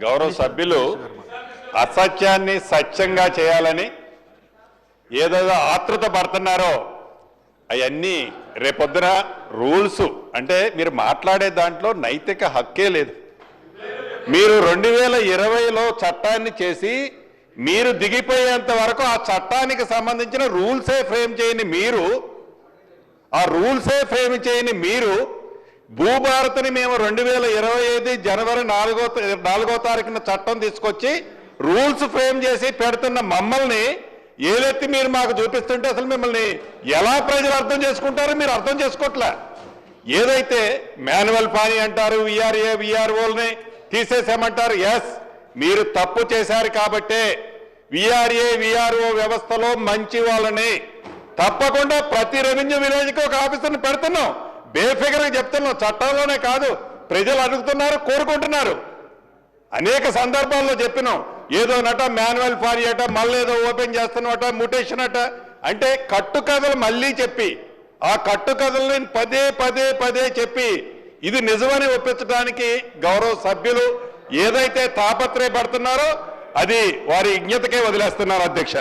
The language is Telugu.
గౌరవ సభ్యులు అసత్యాన్ని సత్యంగా చేయాలని ఏదైతే ఆతృత పడుతున్నారో అవన్నీ రేపొద్దున రూల్స్ అంటే మీరు మాట్లాడే దాంట్లో నైతిక హక్కే లేదు. మీరు 2020లో చట్టాన్ని చేసి మీరు దిగిపోయేంత వరకు ఆ చట్టానికి సంబంధించిన రూల్సే ఫ్రేమ్ చేయని మీరు భూభారత్ని మేము 2025 జనవరి 4వ తారీఖున చట్టం తీసుకొచ్చి రూల్స్ ఫ్రేమ్ చేసి పెడుతున్న మమ్మల్ని ఏదైతే మీరు మాకు చూపిస్తుంటే అసలు మిమ్మల్ని ఎలా ప్రజలు అర్థం చేసుకుంటారో మీరు అర్థం చేసుకోవట్లే. ఏదైతే మాన్యువల్ పానీ అంటారు, విఆర్ఏ విఆర్ఓల్ని తీసేసామంటారు. ఎస్, మీరు తప్పు చేశారు కాబట్టే విఆర్ఏ విఆర్ఓ వ్యవస్థలో మంచి వాళ్ళని తప్పకుండా ప్రతి రెవెన్యూ విలేజ్కి ఒక ఆఫీసర్ని పెడుతున్నాం. బేఫిగర్గా చెప్తున్నాం, చట్టంలోనే కాదు, ప్రజలు అడుగుతున్నారు, కోరుకుంటున్నారు. అనేక సందర్భాల్లో చెప్పినాం. ఏదో నట మాన్యువల్ పానీ అట, మళ్ళీ ఏదో ఓపెన్ చేస్తున్నట, మ్యూటేషన్ అట అంటే కట్టుకథలు మళ్ళీ చెప్పి ఆ కట్టుకథల్ని పదే చెప్పి ఇది నిజమని ఒప్పించడానికి గౌరవ సభ్యులు ఏదైతే తాపత్రయపడుతున్నారో అది వారి విజ్ఞతకే వదిలేస్తున్నారు అధ్యక్ష.